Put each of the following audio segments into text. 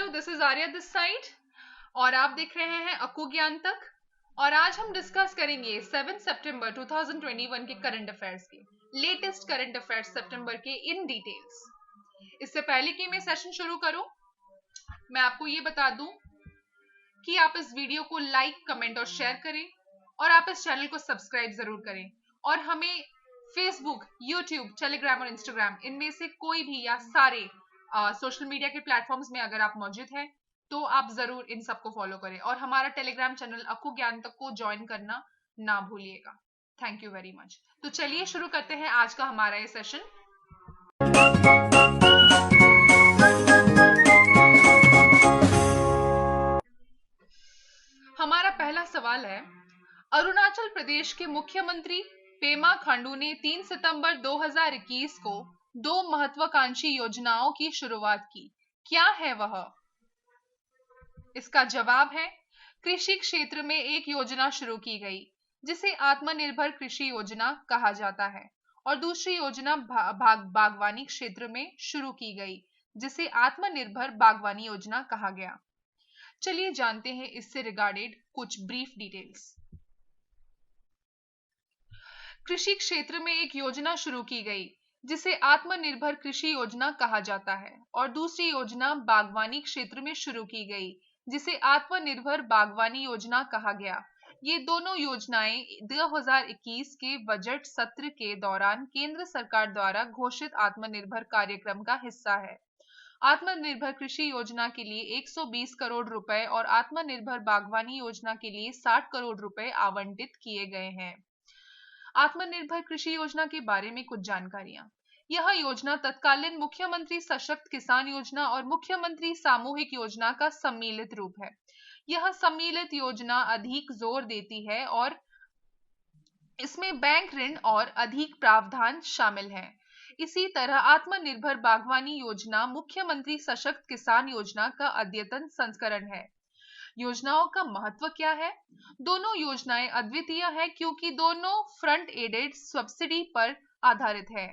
Hello, this is Arya this side और आप देख रहे हैं अकु ज्ञान तक। और आज हम डिस्कस करेंगे 7 सितंबर 2021 के करंट अफेयर्स के लेटेस्ट करंट अफेयर्स सितंबर के इन डिटेल्स। इससे पहले कि मैं सेशन शुरू करूं, मैं आपको ये बता दूं कि आप इस वीडियो को लाइक, कमेंट और शेयर करें और आप इस चैनल को सब्सक्राइब जरूर करें और हमें फेसबुक, यूट्यूब, टेलीग्राम और इंस्टाग्राम इनमें से कोई भी या सारे सोशल मीडिया के प्लेटफॉर्म्स में अगर आप मौजूद हैं तो आप जरूर इन सबको फॉलो करें और हमारा टेलीग्राम चैनल अकु ज्ञान तक को ज्वाइन करना ना भूलिएगा। Thank you very much. तो चलिए शुरू करते हैं आज का हमारा ये सेशन। हमारा पहला सवाल है, अरुणाचल प्रदेश के मुख्यमंत्री पेमा खांडू ने 3 सितंबर 2021 को 2 महत्वाकांक्षी योजनाओं की शुरुआत की। क्या है वह? इसका जवाब है, कृषि क्षेत्र में एक योजना शुरू की गई जिसे आत्मनिर्भर कृषि योजना कहा जाता है और दूसरी योजना बागवानी क्षेत्र में शुरू की गई जिसे आत्मनिर्भर बागवानी योजना कहा गया। चलिए जानते हैं इससे रिगार्डेड कुछ ब्रीफ डिटेल्स। कृषि क्षेत्र में एक योजना शुरू की गई जिसे आत्मनिर्भर कृषि योजना कहा जाता है और दूसरी योजना बागवानी क्षेत्र में शुरू की गई जिसे आत्मनिर्भर बागवानी योजना कहा गया। ये दोनों योजनाएं 2021 के बजट सत्र के दौरान केंद्र सरकार द्वारा घोषित आत्मनिर्भर कार्यक्रम का हिस्सा है। आत्मनिर्भर कृषि योजना के लिए 120 करोड़ रुपए और आत्मनिर्भर बागवानी योजना के लिए 60 करोड़ रुपए आवंटित किए गए हैं। आत्मनिर्भर कृषि योजना के बारे में कुछ जानकारियां। यह योजना तत्कालीन मुख्यमंत्री सशक्त किसान योजना और मुख्यमंत्री सामूहिक योजना का सम्मिलित रूप है। यह सम्मिलित योजना अधिक जोर देती है और इसमें बैंक ऋण और अधिक प्रावधान शामिल हैं। इसी तरह आत्मनिर्भर बागवानी योजना मुख्यमंत्री सशक्त किसान योजना का अद्यतन संस्करण है। योजनाओं का महत्व क्या है? दोनों योजनाएं अद्वितीय है क्योंकि दोनों फ्रंट एडेड सब्सिडी पर आधारित है।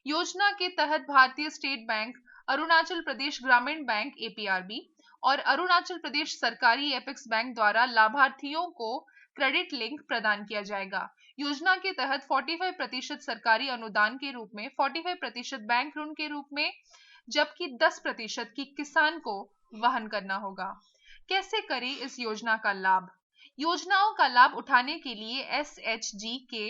योजना के तहत भारतीय स्टेट बैंक, अरुणाचल प्रदेश ग्रामीण बैंक एपीआरबी और अरुणाचल प्रदेश सरकारी एपेक्स बैंक द्वारा लाभार्थियों को क्रेडिट लिंक प्रदान किया जाएगा। योजना के तहत 45% सरकारी अनुदान के रूप में, 45% बैंक ऋण के रूप में, जबकि 10% की किसान को वहन करना होगा। कैसे करें इस योजना का लाभ? योजनाओं का लाभ उठाने के लिए एसएचजी के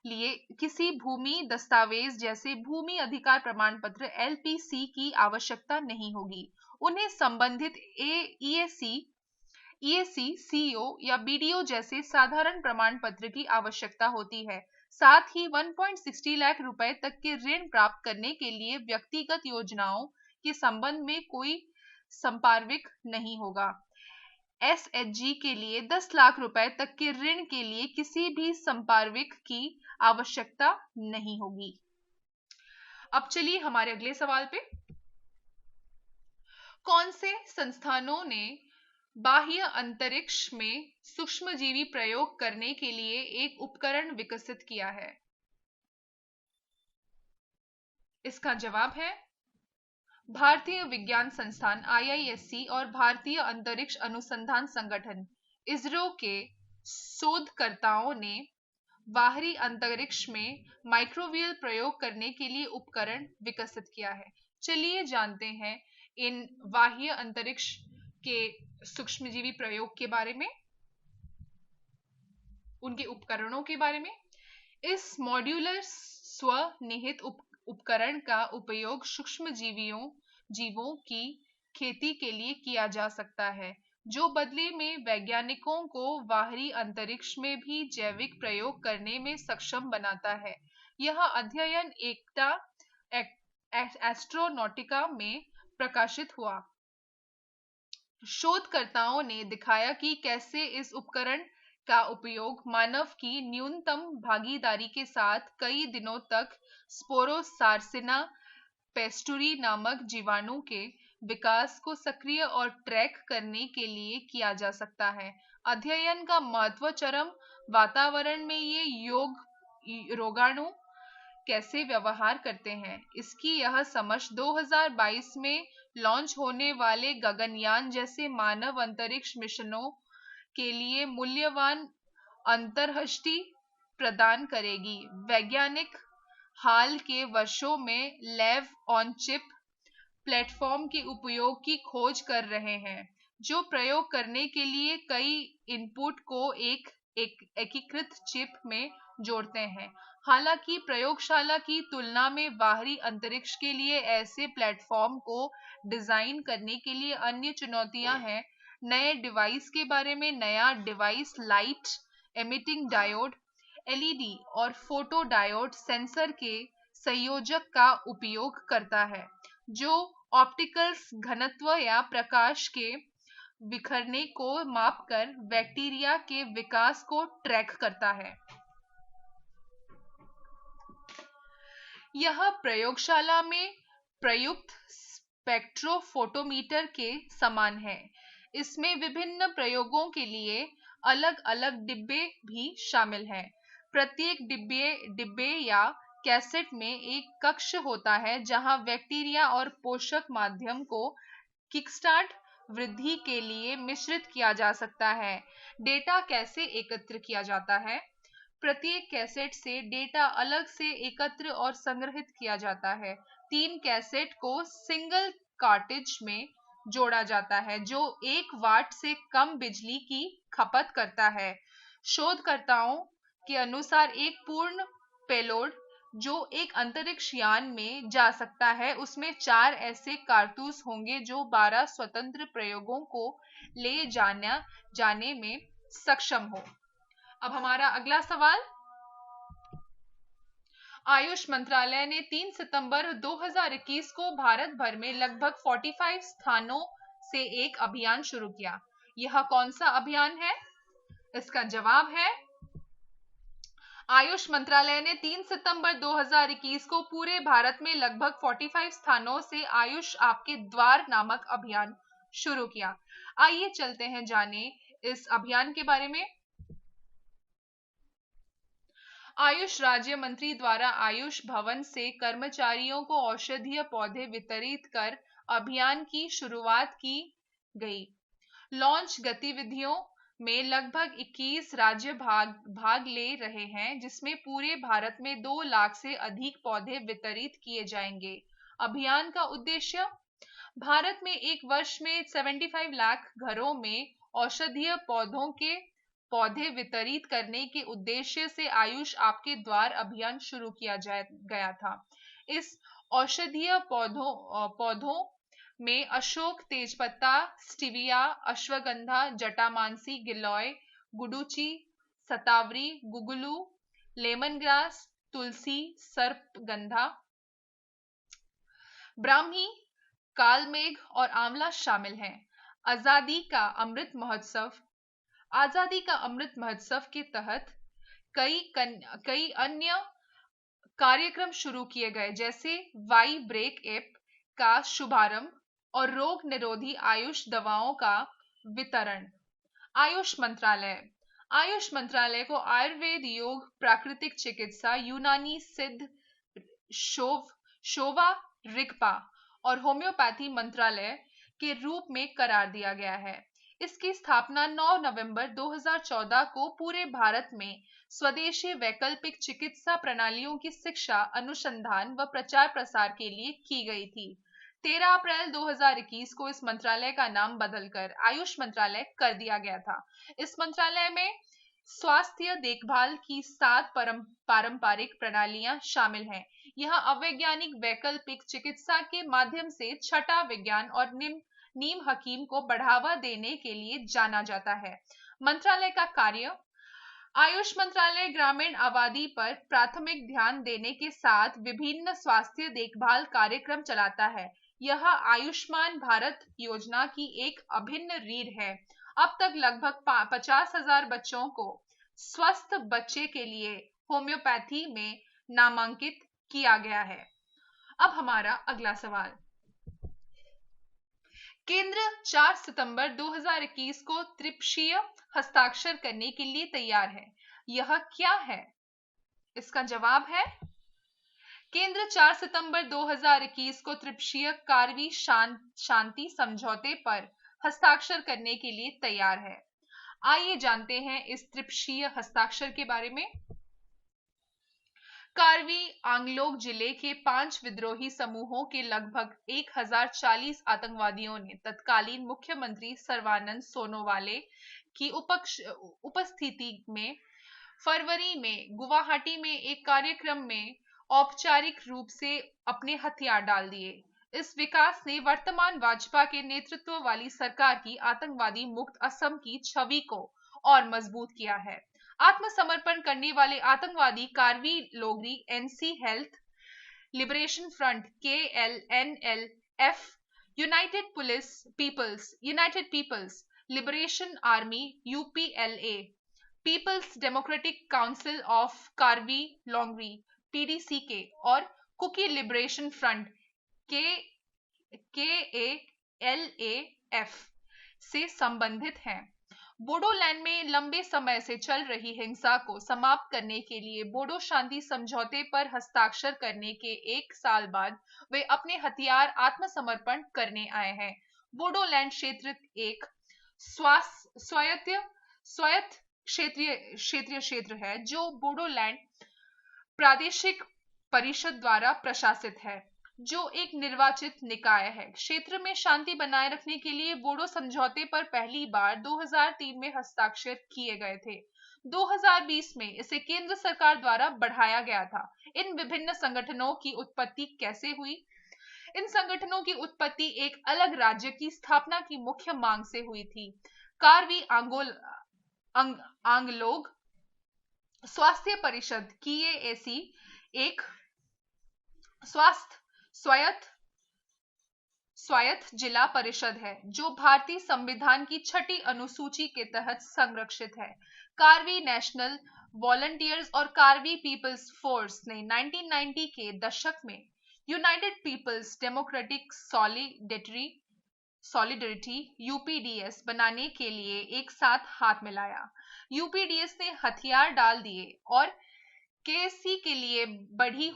लिए किसी भूमि दस्तावेज जैसे भूमि अधिकार प्रमाण पत्र एलपीसी की आवश्यकता नहीं होगी। उन्हें संबंधित ईएसी, सीओ या बीडीओ जैसे साधारण प्रमाण पत्र की आवश्यकता होती है। साथ ही 1.60 लाख रुपए तक के ऋण प्राप्त करने के लिए व्यक्तिगत योजनाओं के संबंध में कोई संपार्श्विक नहीं होगा। एसएचजी के लिए 10 लाख रुपए तक के ऋण के लिए किसी भी संपार्श्विक की आवश्यकता नहीं होगी। अब चलिए हमारे अगले सवाल पे। कौन से संस्थानों ने बाह्य अंतरिक्ष में सूक्ष्मजीवी प्रयोग करने के लिए एक उपकरण विकसित किया है? इसका जवाब है, भारतीय विज्ञान संस्थान आईआईएससी और भारतीय अंतरिक्ष अनुसंधान संगठन इसरो के शोधकर्ताओं ने बाहरी अंतरिक्ष में माइक्रोवेव प्रयोग करने के लिए उपकरण विकसित किया है। चलिए जानते हैं इन बाह्य अंतरिक्ष के सूक्ष्मजीवी प्रयोग के बारे में, उनके उपकरणों के बारे में। इस मॉड्यूलर स्वनिहित उपकरण का उपयोग सूक्ष्म जीवों की खेती के लिए किया जा सकता है, जो बदले में वैज्ञानिकों को बाहरी अंतरिक्ष में भी जैविक प्रयोग करने में सक्षम बनाता है। यह अध्ययन एकता एस्ट्रोनॉटिका में प्रकाशित हुआ। शोधकर्ताओं ने दिखाया कि कैसे इस उपकरण का उपयोग मानव की न्यूनतम भागीदारी के साथ कई दिनों तक स्पोरोसार्सिना पेस्टुरी नामक जीवाणु के विकास को सक्रिय और ट्रैक करने के लिए किया जा सकता है। अध्ययन का महत्व चरम वातावरण में ये रोगाणु कैसे व्यवहार करते हैं। इसकी यह समझ 2022 में लॉन्च होने वाले गगनयान जैसे मानव अंतरिक्ष मिशनों के लिए मूल्यवान अंतर्दृष्टि प्रदान करेगी। वैज्ञानिक हाल के वर्षों में लैब ऑन चिप प्लेटफॉर्म के उपयोग की खोज कर रहे हैं, जो प्रयोग करने के लिए कई इनपुट को एक एकीकृत चिप में जोड़ते हैं। हालांकि प्रयोगशाला की तुलना में बाहरी अंतरिक्ष के लिए ऐसे प्लेटफॉर्म को डिजाइन करने के लिए अन्य चुनौतियां हैं। नए डिवाइस के बारे में, नया device light emitting diode, LED और फोटो डायोड सेंसर के संयोजक का उपयोग करता है, जो ऑप्टिकल घनत्व या प्रकाश के बिखरने को मापकर बैक्टीरिया के विकास को ट्रैक करता है। यह प्रयोगशाला में प्रयुक्त स्पेक्ट्रोफोटोमीटर के समान है। इसमें विभिन्न प्रयोगों के लिए अलग-अलग डिब्बे भी शामिल हैं। प्रत्येक डिब्बे या कैसेट में एक कक्ष होता है जहां बैक्टीरिया और पोषक माध्यम को किकस्टार्ट वृद्धि के लिए मिश्रित किया जा सकता है। डेटा कैसे एकत्र किया जाता है? प्रत्येक कैसेट से डेटा अलग से एकत्र और संग्रहित किया जाता है। 3 कैसेट को सिंगल कार्ट्रिज में जोड़ा जाता है, जो 1 वाट से कम बिजली की खपत करता है। शोधकर्ताओं के अनुसार एक पूर्ण पेलोड जो एक अंतरिक्ष यान में जा सकता है, उसमें 4 ऐसे कारतूस होंगे जो 12 स्वतंत्र प्रयोगों को ले जाने में सक्षम हो। अब हमारा अगला सवाल, आयुष मंत्रालय ने 3 सितंबर 2021 को भारत भर में लगभग 45 स्थानों से एक अभियान शुरू किया। यह कौन सा अभियान है? इसका जवाब है, आयुष मंत्रालय ने 3 सितंबर 2021 को पूरे भारत में लगभग 45 स्थानों से आयुष आपके द्वार नामक अभियान शुरू किया। आइए चलते हैं जाने इस अभियान के बारे में। आयुष राज्य मंत्री द्वारा आयुष भवन से कर्मचारियों को औषधीय पौधे वितरित कर अभियान की शुरुआत की गई। लॉन्च गतिविधियों में लगभग 21 राज्य भाग ले रहे हैं, जिसमें पूरे भारत में 2 लाख से अधिक पौधे वितरित किए जाएंगे। अभियान का उद्देश्य, भारत में एक वर्ष में 75 लाख घरों में औषधीय पौधों के पौधे वितरित करने के उद्देश्य से आयुष आपके द्वार अभियान शुरू किया गया था। इस औषधीय पौधों में अशोक, तेजपत्ता, स्टीविया, अश्वगंधा, जटामांसी, गिलोय, गुडुचि, सतावरी, गुगुलू, लेमन ग्रास, तुलसी, सर्पगंधा, ब्राह्मी, कालमेघ और आंवला शामिल हैं। आजादी का अमृत महोत्सव के तहत कई अन्य कार्यक्रम शुरू किए गए, जैसे वाई ब्रेक ऐप का शुभारंभ और रोग निरोधी आयुष दवाओं का वितरण। आयुष मंत्रालय को आयुर्वेद, योग, प्राकृतिक चिकित्सा, यूनानी, सिद्ध, शोवा, रिगपा और होम्योपैथी मंत्रालय के रूप में करार दिया गया है। इसकी स्थापना 9 नवंबर 2014 को पूरे भारत में स्वदेशी वैकल्पिक चिकित्सा प्रणालियों की शिक्षा, अनुसंधान व प्रचार प्रसार के लिए की गई थी। 13 अप्रैल 2021 को इस मंत्रालय का नाम बदलकर आयुष मंत्रालय कर दिया गया था। इस मंत्रालय में स्वास्थ्य देखभाल की 7 पारंपरिक प्रणालियां शामिल हैं। यह अवैज्ञानिक वैकल्पिक चिकित्सा के माध्यम से छठा विज्ञान और नीम हकीम को बढ़ावा देने के लिए जाना जाता है। मंत्रालय का कार्य, आयुष मंत्रालय ग्रामीण आबादी पर प्राथमिक ध्यान देने के साथ विभिन्न स्वास्थ्य देखभाल कार्यक्रम चलाता है। यह आयुष्मान भारत योजना की एक अभिन्न रीढ़ है। अब तक लगभग 50,000 बच्चों को स्वस्थ बच्चे के लिए होम्योपैथी में नामांकित किया गया है। अब हमारा अगला सवाल, केंद्र 4 सितंबर 2021 को त्रिपक्षीय हस्ताक्षर करने के लिए तैयार है। यह क्या है? इसका जवाब है, केंद्र 4 सितंबर 2021 को त्रिपक्षीय कारवी शांति समझौते पर हस्ताक्षर करने के लिए तैयार है। आइए जानते हैं इस त्रिपक्षीय हस्ताक्षर के बारे में। कार्बी आंगलोग जिले के 5 विद्रोही समूहों के लगभग 1040 आतंकवादियों ने तत्कालीन मुख्यमंत्री सर्बानंद सोनोवाले की उपस्थिति में फरवरी में गुवाहाटी में एक कार्यक्रम में औपचारिक रूप से अपने हथियार डाल दिए। इस विकास ने वर्तमान भाजपा के नेतृत्व वाली सरकार की आतंकवादी मुक्त असम की छवि को और मजबूत किया है। आत्मसमर्पण करने वाले आतंकवादी Karbi Longri N C hills liberation front KLNLF, united peoples liberation army UPLA, peoples democratic council of Karbi Longri PDCK और कुकी लिबरेशन फ्रंट KALAF से संबंधित हैं। बोडोलैंड में लंबे समय से चल रही हिंसा को समाप्त करने के लिए बोडो शांति समझौते पर हस्ताक्षर करने के 1 साल बाद वे अपने हथियार आत्मसमर्पण करने आए हैं। बोडोलैंड क्षेत्र एक स्वायत्त क्षेत्रीय क्षेत्र है जो बोडोलैंड प्रादेशिक परिषद द्वारा प्रशासित है, जो एक निर्वाचित निकाय है। क्षेत्र में शांति बनाए रखने के लिए बोडो समझौते पर पहली बार 2003 में हस्ताक्षर किए गए थे। 2020 में इसे केंद्र सरकार द्वारा बढ़ाया गया था। इन विभिन्न संगठनों की उत्पत्ति कैसे हुई? इन संगठनों की उत्पत्ति एक अलग राज्य की स्थापना की मुख्य मांग से हुई थी। कार्बी आंगलोग स्वास्थ्य परिषद KAC एक स्वायत्त जिला परिषद है जो भारतीय संविधान की 6ठी अनुसूची के तहत संरक्षित है। कार्बी नेशनल वॉलंटियर्स और कार्बी पीपल्स फोर्स ने 1990 के दशक में United People's Democratic Solidarity UPDS बनाने के लिए एक साथ हाथ मिलाया। UPDS ने हथियार डाल दिए और KAC के लिए बढ़ी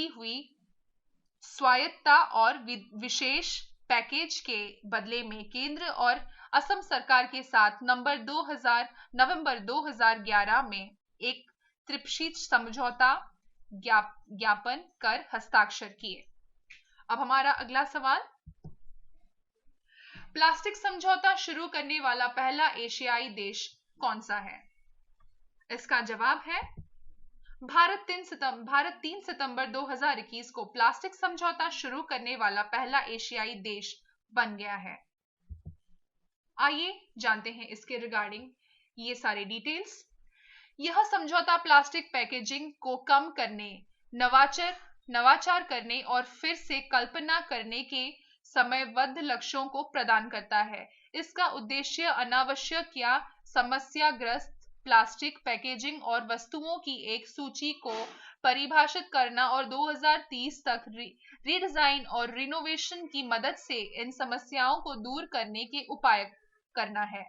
हुई स्वायत्तता और विशेष पैकेज के बदले में केंद्र और असम सरकार के साथ नवंबर 2011 में एक त्रिपक्षीय समझौता ज्ञापन कर हस्ताक्षर किए। अब हमारा अगला सवाल, प्लास्टिक समझौता शुरू करने वाला पहला एशियाई देश कौन सा है? इसका जवाब है भारत 3 सितंबर 2021 को प्लास्टिक समझौता शुरू करने वाला पहला एशियाई देश बन गया है। आइए जानते हैं इसके रिगार्डिंग ये सारे डिटेल्स। यह समझौता प्लास्टिक पैकेजिंग को कम करने, नवाचार करने और फिर से कल्पना करने के समयबद्ध लक्ष्यों को प्रदान करता है। इसका उद्देश्य अनावश्यक या समस्याग्रस्त प्लास्टिक पैकेजिंग और वस्तुओं की एक सूची को परिभाषित करना और 2030 तक रीडिजाइन और रिनोवेशन की मदद से इन समस्याओं को दूर करने के उपाय करना है।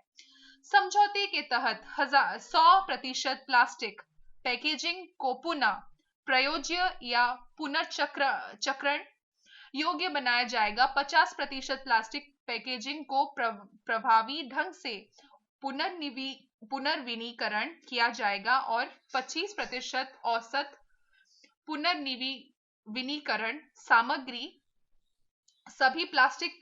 समझौते के तहत 100% प्लास्टिक पैकेजिंग को पुनः प्रयोज्य या पुनर्चक्रण योग्य बनाया जाएगा। 50% प्लास्टिक पैकेजिंग को प्रभावी ढंग से पुनर्विनीकरण किया जाएगा और 25% औसत पुनर्विनीकरण सामग्री सभी प्लास्टिक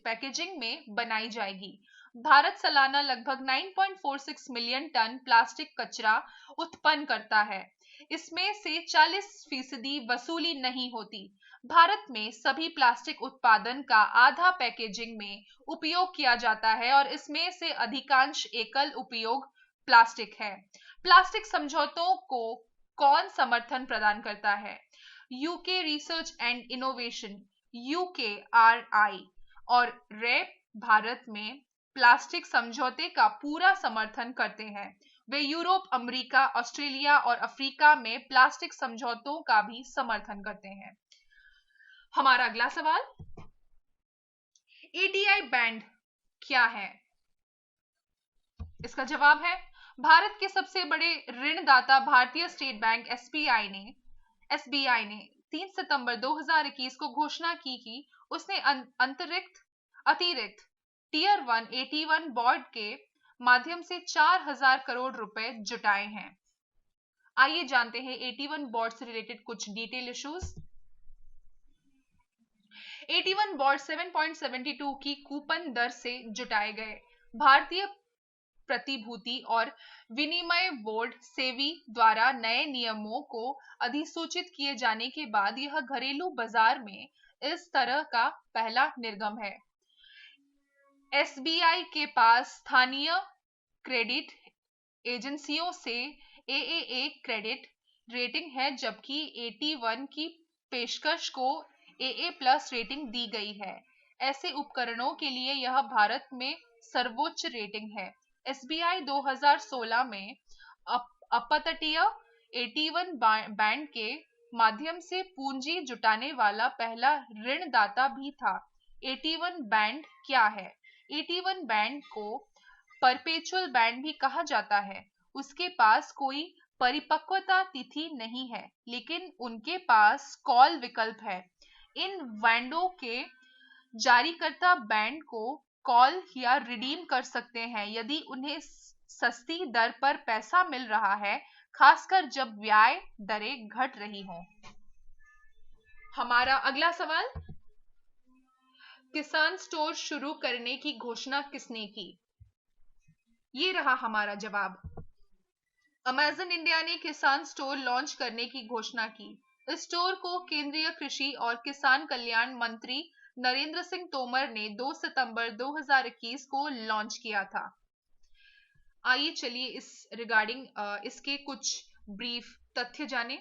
पैकेजिंग में बनाई जाएगी। भारत सालाना लगभग 9.46 मिलियन टन प्लास्टिक कचरा उत्पन्न करता है। इसमें से 40% वसूली नहीं होती। भारत में सभी प्लास्टिक उत्पादन का आधा पैकेजिंग में उपयोग किया जाता है और इसमें से अधिकांश एकल उपयोग प्लास्टिक है। प्लास्टिक समझौतों को कौन समर्थन प्रदान करता है? UK research and innovation UKRI और REP भारत में प्लास्टिक समझौते का पूरा समर्थन करते हैं। वे यूरोप, अमेरिका, ऑस्ट्रेलिया और अफ्रीका में प्लास्टिक समझौतों का भी समर्थन करते हैं। हमारा अगला सवाल, ATI बैंड क्या है? इसका जवाब है भारत के सबसे बड़े ऋणदाता भारतीय स्टेट बैंक SBI ने 3 सितंबर 2021 को घोषणा की कि उसने अतिरिक्त टीयर 1 81 बोर्ड के माध्यम से 4000 करोड़ रुपए जुटाए हैं। आइए जानते हैं 81 बोर्ड से रिलेटेड कुछ डिटेल इश्यूज। 81 बोर्ड 7.72 की कूपन दर से जुटाए गए। भारतीय प्रतिभूति और विनिमय बोर्ड सेबी द्वारा नए नियमों को अधिसूचित किए जाने के बाद यह घरेलू बाजार में इस तरह का पहला निर्गम है। एसबीआई के पास स्थानीय क्रेडिट एजेंसियों से एएए क्रेडिट रेटिंग है, जबकि 81 की पेशकश को AA प्लस रेटिंग दी गई है। ऐसे उपकरणों के लिए यह भारत में सर्वोच्च रेटिंग है। एसबीआई 2016 में अपतटीय 81 बैंड के माध्यम से पूंजी जुटाने वाला पहला ऋणदाता भी था। 81 बैंड क्या है? 81 बैंड को परपेचुअल बैंड भी कहा जाता है। उसके पास कोई परिपक्वता तिथि नहीं है, लेकिन उनके पास कॉल विकल्प है। इन बैंडों के जारीकर्ता बैंड को कॉल या रिडीम कर सकते हैं यदि उन्हें सस्ती दर पर पैसा मिल रहा है, खासकर जब ब्याज दरें घट रही हों। हमारा अगला सवाल, किसान स्टोर शुरू करने की घोषणा किसने की? ये रहा हमारा जवाब। अमेज़न इंडिया ने किसान स्टोर लॉन्च करने की घोषणा की। इस स्टोर को केंद्रीय कृषि और किसान कल्याण मंत्री नरेंद्र सिंह तोमर ने 2 सितंबर 2021 को लॉन्च किया था। आइए चलिए इस रिगार्डिंग इसके कुछ ब्रीफ तथ्य जानें।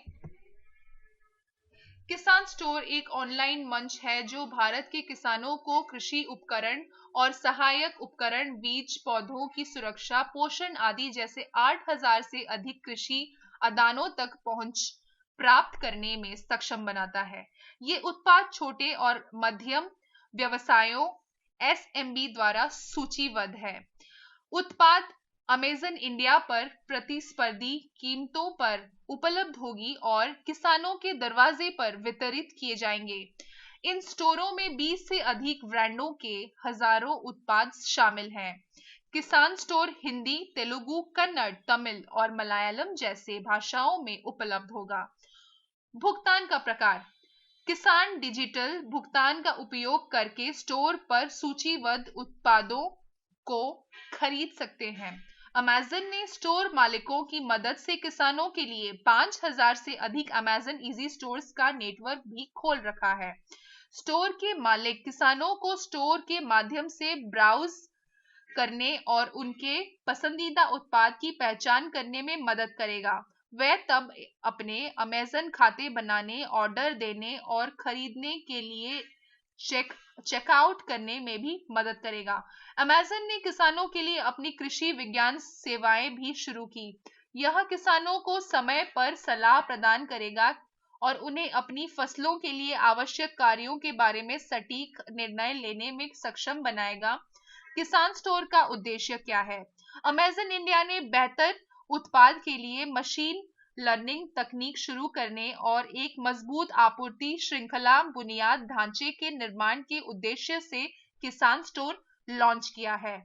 किसान स्टोर एक ऑनलाइन मंच है जो भारत के किसानों को कृषि उपकरण और सहायक उपकरण, बीज, पौधों की सुरक्षा, पोषण आदि जैसे 8000 से अधिक कृषि आदानों तक पहुंच प्राप्त करने में सक्षम बनाता है। ये उत्पाद छोटे और मध्यम व्यवसायों एसएमबी द्वारा सूचीबद्ध है। उत्पाद अमेज़न इंडिया पर प्रतिस्पर्धी कीमतों पर उपलब्ध होगी और किसानों के दरवाजे पर वितरित किए जाएंगे। इन स्टोरों में 20 से अधिक ब्रांडों के हजारों उत्पाद शामिल हैं। किसान स्टोर हिंदी, तेलुगु, कन्नड़, तमिल और मलयालम जैसे भाषाओं में उपलब्ध होगा। भुगतान का प्रकार, किसान डिजिटल भुगतान का उपयोग करके स्टोर पर सूचीबद्ध उत्पादों को खरीद सकते हैं। अमेज़न ने स्टोर मालिकों की मदद से किसानों के लिए 5000 से अधिक अमेज़न इजी स्टोर्स का नेटवर्क भी खोल रखा है। स्टोर के मालिक किसानों को स्टोर के माध्यम से ब्राउज करने और उनके पसंदीदा उत्पाद की पहचान करने में मदद करेगा। वह तब अपने अमेज़न खाते बनाने, ऑर्डर देने और खरीदने के लिए चेकआउट करने में भी मदद करेगा। अमेज़न ने किसानों के लिए अपनी कृषि विज्ञान सेवाएं भी शुरू की। यह किसानों को समय पर सलाह प्रदान करेगा और उन्हें अपनी फसलों के लिए आवश्यक कार्यों के बारे में सटीक निर्णय लेने में सक्षम बनाएगा। किसान स्टोर का उद्देश्य क्या है? अमेज़न इंडिया ने बेहतर उत्पाद के लिए मशीन लर्निंग तकनीक शुरू करने और एक मजबूत आपूर्ति श्रृंखला बुनियाद ढांचे के निर्माण के उद्देश्य से किसान स्टोर लॉन्च किया है।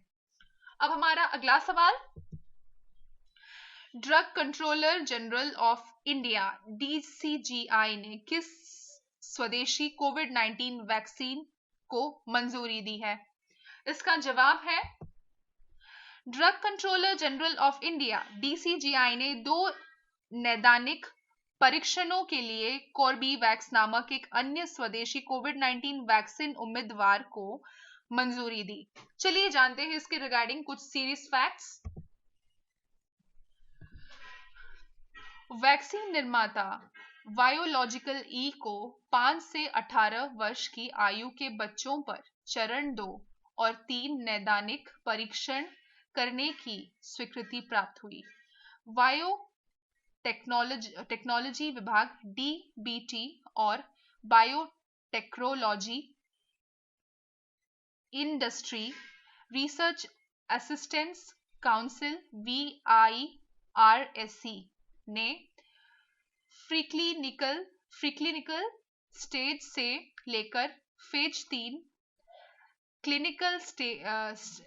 अब हमारा अगला सवाल, drug controller general of India DCGI ने किस स्वदेशी कोविड-19 वैक्सीन को मंजूरी दी है? इसका जवाब है, drug controller general of India DCGI ने 2 नैदानिक परीक्षणों के लिए कॉर्बीवैक्स नामक एक अन्य स्वदेशी कोविड-19 वैक्सीन उम्मीदवार को मंजूरी दी। चलिए जानते हैं इसके रिगार्डिंग कुछ सीरियस फैक्ट्स। वैक्सीन निर्माता बायोलॉजिकल ई को 5 से 18 वर्ष की आयु के बच्चों पर चरण 2 और 3 नैदानिक परीक्षण करने की स्वीकृति प्राप्त हुई। टेक्नोलॉजी विभाग DBT और biotechnology industry research assistance council VIRSC ने प्रीक्लिनिकल स्टेज से लेकर फेज 3 क्लिनिकल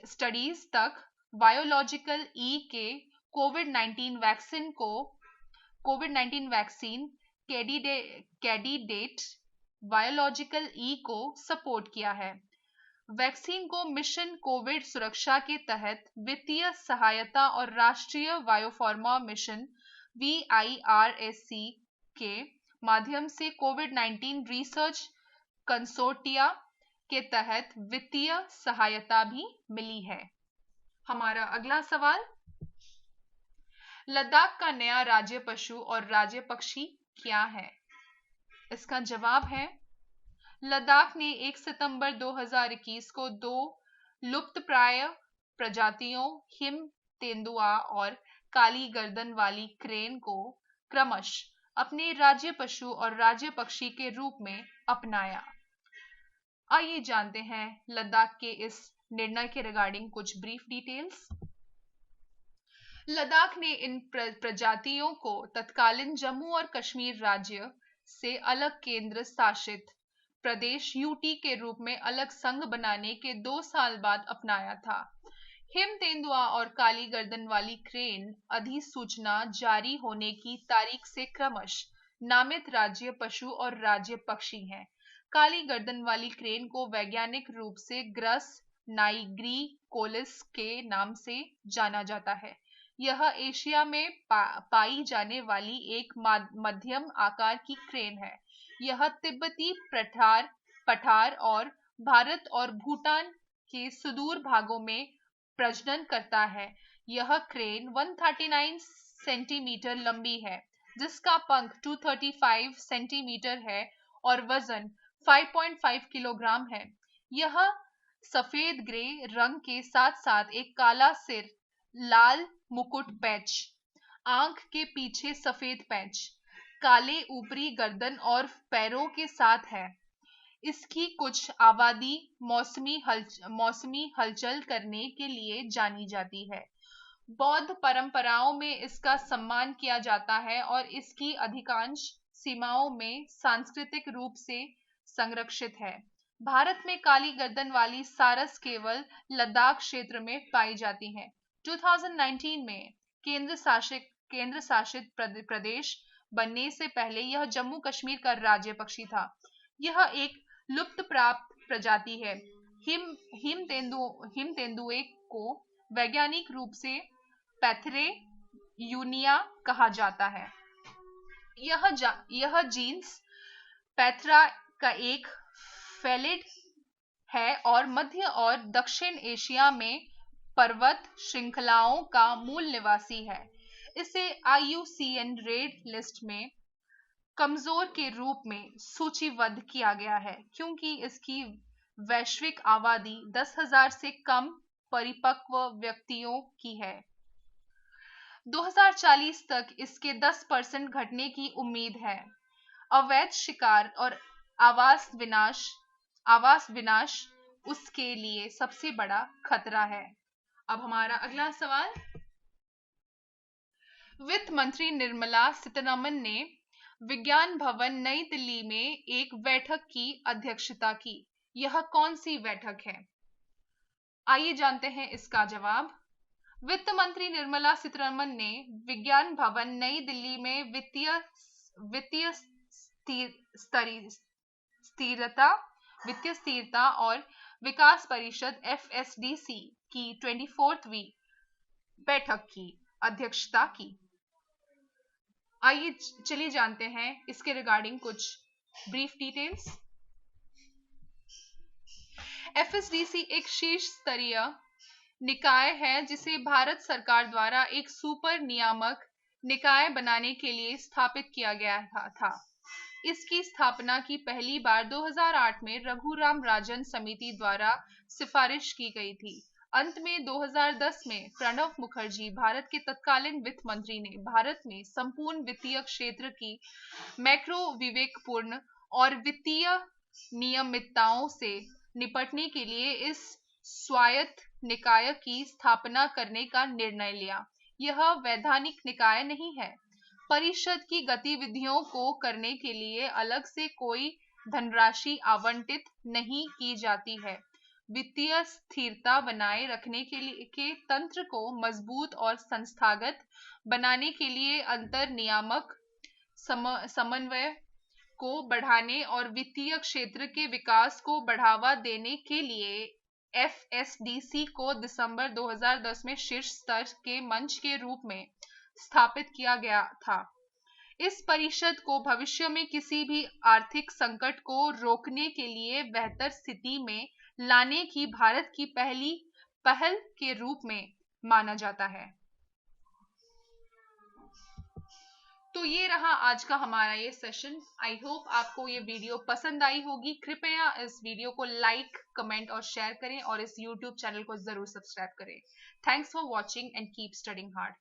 स्टडीज तक बायोलॉजिकल ई के कोविड 19 वैक्सीन कैंडिडेट बायोलॉजिकल ई को सपोर्ट किया है। वैक्सीन को मिशन कोविड सुरक्षा के तहत वित्तीय सहायता और राष्ट्रीय बायोफार्मा मिशन VIRSC के माध्यम से कोविड 19 रिसर्च कंसोर्टिया के तहत वित्तीय सहायता भी मिली है। हमारा अगला सवाल, लद्दाख का नया राज्य पशु और राज्य पक्षी क्या है? इसका जवाब है, लद्दाख ने 1 सितंबर 2021 को 2 लुप्तप्राय प्रजातियों हिम तेंदुआ और काली गर्दन वाली क्रेन को क्रमशः अपने राज्य पशु और राज्य पक्षी के रूप में अपनाया। आइए जानते हैं लद्दाख के इस निर्णय के रिगार्डिंग कुछ ब्रीफ डिटेल्स। लद्दाख ने इन प्रजातियों को तत्कालीन जम्मू और कश्मीर राज्य से अलग केंद्र शासित प्रदेश UT के रूप में अलग संघ बनाने के 2 साल बाद अपनाया था। हिम तेंदुआ और काली गर्दन वाली क्रेन अधिसूचना जारी होने की तारीख से क्रमशः नामित राज्य पशु और राज्य पक्षी हैं। काली गर्दन वाली क्रेन को वैज्ञानिक रूप से ग्रस नाइग्रिकोलिस के नाम से जाना जाता है। यह एशिया में पाई जाने वाली एक मध्यम आकार की क्रेन है। यह तिब्बती पठार और भारत और भूटान के सुदूर भागों में प्रजनन करता है। यह क्रेन 139 सेंटीमीटर लंबी है, जिसका पंख 235 सेंटीमीटर है और वजन 5.5 किलोग्राम है। यह सफेद ग्रे रंग के साथ साथ एक काला सिर, लाल मुकुट पैच, आंख के पीछे सफेद पैच, काले ऊपरी गर्दन और पैरों के साथ है। इसकी कुछ आबादी मौसमी हलचल करने के लिए जानी जाती है। बौद्ध परंपराओं में इसका सम्मान किया जाता है और इसकी अधिकांश सीमाओं में सांस्कृतिक रूप से संरक्षित है। भारत में काली गर्दन वाली सारस केवल लद्दाख क्षेत्र में पाई जाती है। 2019 में केंद्र शासित प्रदेश बनने से पहले यह जम्मू कश्मीर का राज्य पक्षी था। यह एक लुप्त प्राप्त प्रजाति है। हिम तेंदुए को वैज्ञानिक रूप से पैथरे यूनिया कहा जाता है। यह जीन्स पैथरा का एक फेलिड है और मध्य और दक्षिण एशिया में पर्वत श्रृंखलाओं का मूल निवासी है। इसे IUCN रेड लिस्ट में कमजोर के रूप में सूचीबद्ध किया गया है, क्योंकि इसकी वैश्विक आबादी 10,000 से कम परिपक्व व्यक्तियों की है। 2040 तक इसके 10% घटने की उम्मीद है। अवैध शिकार और आवास विनाश उसके लिए सबसे बड़ा खतरा है। अब हमारा अगला सवाल, वित्त मंत्री निर्मला सीतारमण ने विज्ञान भवन नई दिल्ली में एक बैठक की अध्यक्षता की। यह कौन सी बैठक है? आइए जानते हैं इसका जवाब। वित्त मंत्री निर्मला सीतारमण ने विज्ञान भवन नई दिल्ली में वित्तीय स्थिरता और विकास परिषद FSDC की 24वीं बैठक की अध्यक्षता की। आइए चलिए जानते हैं इसके रिगार्डिंग कुछ ब्रीफ डिटेल्स। FSDC एक शीर्ष स्तरीय निकाय है जिसे भारत सरकार द्वारा एक सुपर नियामक निकाय बनाने के लिए स्थापित किया गया था। इसकी स्थापना की पहली बार 2008 में रघुराम राजन समिति द्वारा सिफारिश की गई थी। अंत में 2010 में प्रणब मुखर्जी, भारत के तत्कालीन वित्त मंत्री, ने भारत में संपूर्ण वित्तीय क्षेत्र की मैक्रो विवेकपूर्ण और वित्तीय नियमितताओं से निपटने के लिए इस स्वायत्त निकाय की स्थापना करने का निर्णय लिया। यह वैधानिक निकाय नहीं है। परिषद की गतिविधियों को करने के लिए अलग से कोई धनराशि आवंटित नहीं की जाती है। वित्तीय स्थिरता बनाए रखने के तंत्र को मजबूत और संस्थागत बनाने के लिए अंतर नियामक समन्वय को बढ़ाने और वित्तीय क्षेत्र के विकास को बढ़ावा देने के लिए एफएसडीसी को दिसंबर 2010 में शीर्ष स्तर के मंच के रूप में स्थापित किया गया था। इस परिषद को भविष्य में किसी भी आर्थिक संकट को रोकने के लिए बेहतर स्थिति में लाने की भारत की पहली पहल के रूप में माना जाता है। तो ये रहा आज का हमारा ये सेशन। आई होप आपको ये वीडियो पसंद आई होगी। कृपया इस वीडियो को लाइक, कमेंट और शेयर करें और इस YouTube चैनल को जरूर सब्सक्राइब करें। Thanks for watching and keep studying hard.